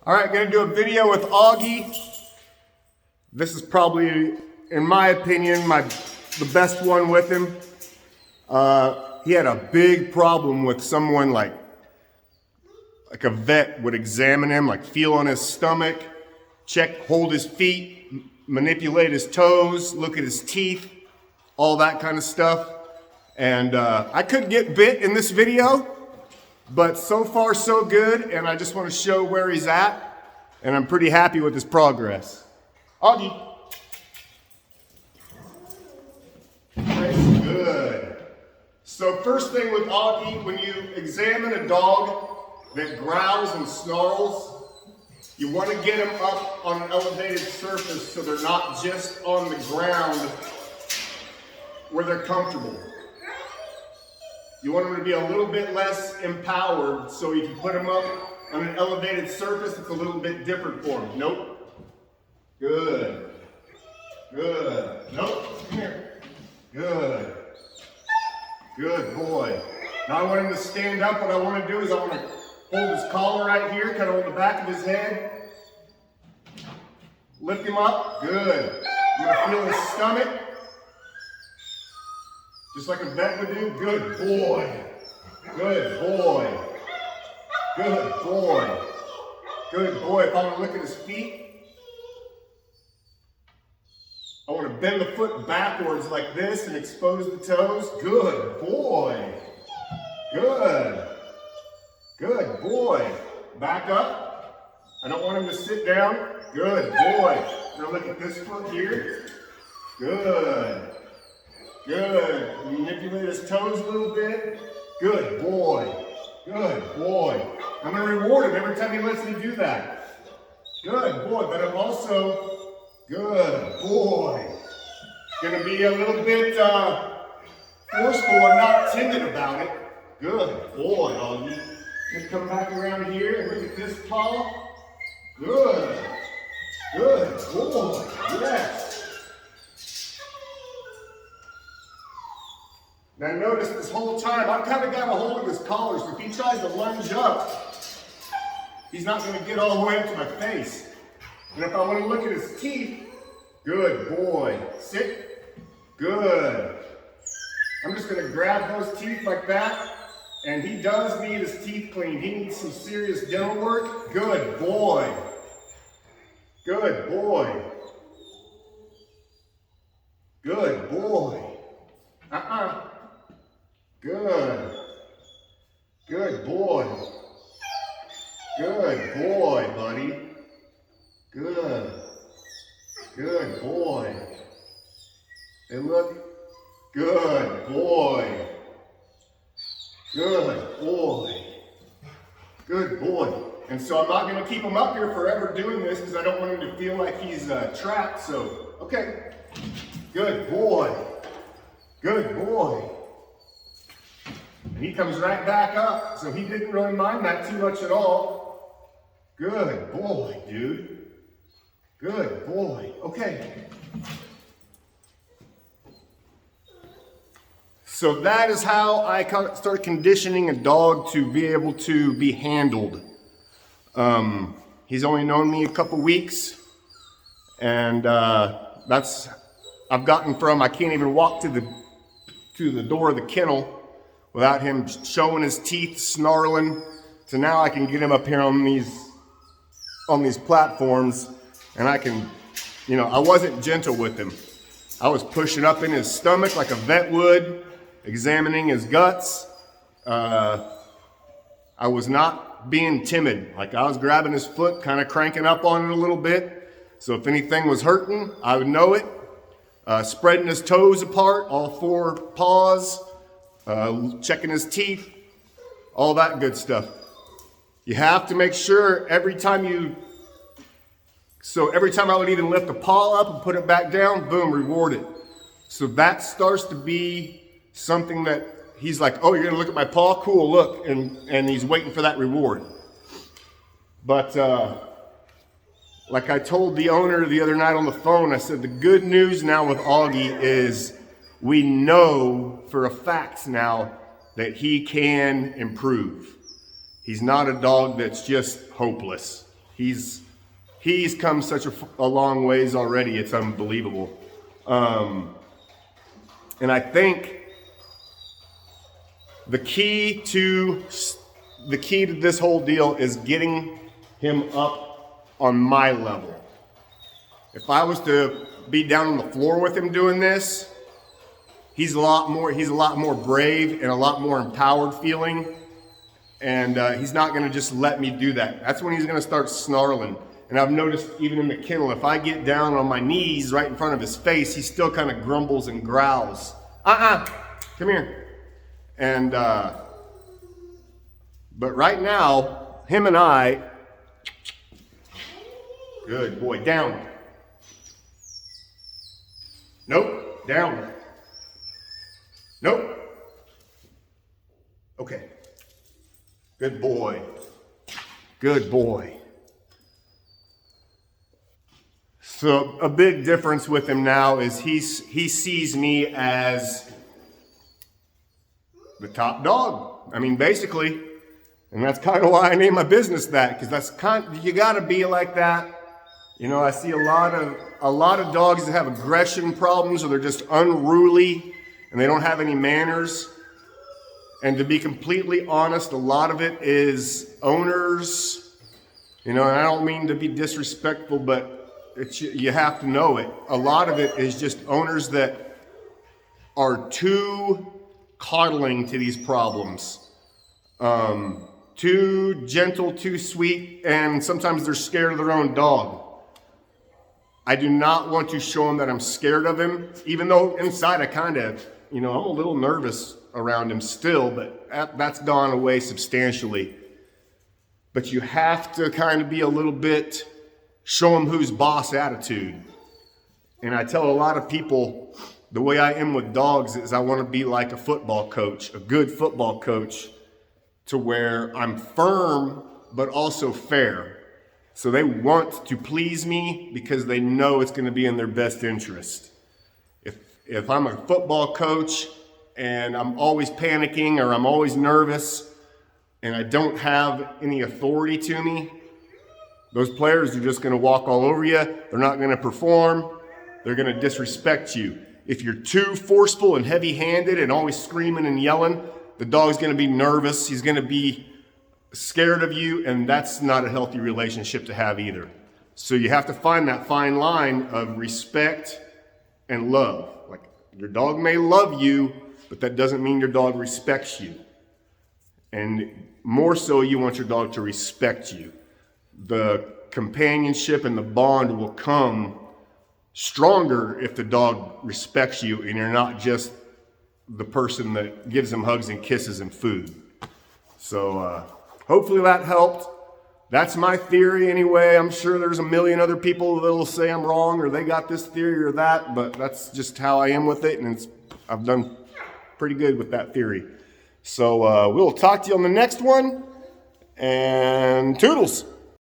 All right, gonna do a video with Auggie. This is probably, in my opinion, the best one with him. He had a big problem with someone like a vet would examine him, like feel on his stomach, check, hold his feet, manipulate his toes, look at his teeth, all that kind of stuff. And I could get bit in this video, but so far so good, and I just want to show where he's at, and I'm pretty happy with his progress. Auggie. Good. So first thing with Auggie, when you examine a dog that growls and snarls, you want to get them up on an elevated surface so they're not just on the ground where they're comfortable. You want them to be a little bit less empowered, so if you put them up on an elevated surface, it's a little bit different for them. Nope. Good. Good. Nope. Come here. Good. Good boy. Now I want him to stand up. What I want to do is I want to hold his collar right here, kind of on the back of his head. Lift him up. Good. I'm going to feel his stomach. Just like a vet would do. Good boy. Good boy. Good boy. Good boy. If I want to look at his feet, I want to bend the foot backwards like this and expose the toes. Good boy. Good. Good boy. Back up. I don't want him to sit down. Good boy. Now look at this foot here. Good. Good. Manipulate his toes a little bit. Good boy. Good boy. I'm going to reward him every time he lets me do that. Good boy. But I'm also, good boy. Going to be a little bit forceful and not timid about it. Good boy, Auggie. Just come back around here and look at this paw. Good. Good boy. Yes. Now notice this whole time, I've kind of got a hold of his collar, so if he tries to lunge up, he's not going to get all the way up to my face. And if I want to look at his teeth, good boy. Sit. Good. I'm just going to grab those teeth like that, and he does need his teeth cleaned. He needs some serious dental work. Good boy. Good boy. Good boy. Good. Good boy. Good boy, buddy. Good. Good boy. Hey, look. Good boy. Good boy. Good boy. And so I'm not going to keep him up here forever doing this because I don't want him to feel like he's trapped. So, okay. Good boy. Good boy. And he comes right back up, so he didn't really mind that too much at all. Good boy, dude. Good boy. Okay. So that is how I start conditioning a dog to be able to be handled. He's only known me a couple weeks, and I've gotten from I can't even walk to the door of the kennel without him showing his teeth, snarling, to now I can get him up here on these platforms, and I can, I wasn't gentle with him. I was pushing up in his stomach like a vet would, examining his guts. I was not being timid. Like I was grabbing his foot, kind of cranking up on it a little bit. So if anything was hurting, I would know it. Spreading his toes apart, all four paws, checking his teeth, all that good stuff. You have to make sure every time I would even lift a paw up and put it back down, boom, reward it. So that starts to be something that he's like, oh, you're gonna look at my paw? Cool, look, and he's waiting for that reward. But like I told the owner the other night on the phone, I said the good news now with Auggie is we know for a fact now that he can improve. He's not a dog that's just hopeless. He's come such a long ways already. It's unbelievable. And I think the key to this whole deal is getting him up on my level. If I was to be down on the floor with him doing this, he's a lot more brave and a lot more empowered feeling. And he's not going to just let me do that. That's when he's going to start snarling. And I've noticed even in the kennel, if I get down on my knees right in front of his face, he still kind of grumbles and growls. Come here. And, but right now, him and I, good boy, down. Nope, down. Nope. Okay. Good boy. Good boy. So a big difference with him now is he sees me as the top dog. I mean, basically, and that's kind of why I named my business that, because you got to be like that. You know, I see a lot of dogs that have aggression problems, or they're just unruly and they don't have any manners. And to be completely honest, a lot of it is owners. You know, and I don't mean to be disrespectful, but you have to know it. A lot of it is just owners that are too coddling to these problems. Too gentle, too sweet, and sometimes they're scared of their own dog. I do not want to show him that I'm scared of him, even though inside I kind of, you know, I'm a little nervous around him still, but that's gone away substantially. But you have to kind of be a little bit, show him who's boss attitude. And I tell a lot of people, the way I am with dogs is I want to be like a football coach, a good football coach, to where I'm firm, but also fair. So they want to please me because they know it's going to be in their best interest. If I'm a football coach and I'm always panicking or I'm always nervous and I don't have any authority to me, those players are just going to walk all over you. They're not going to perform. They're going to disrespect you. If you're too forceful and heavy-handed and always screaming and yelling, the dog's going to be nervous. He's going to be scared of you, and that's not a healthy relationship to have either. So you have to find that fine line of respect and love. Like, your dog may love you, but that doesn't mean your dog respects you. And more so, you want your dog to respect you. The companionship and the bond will come stronger if the dog respects you and you're not just the person that gives them hugs and kisses and food. So hopefully that helped. That's my theory anyway. I'm sure there's a million other people that'll say I'm wrong or they got this theory or that, but that's just how I am with it, and I've done pretty good with that theory. So we'll talk to you on the next one, and toodles.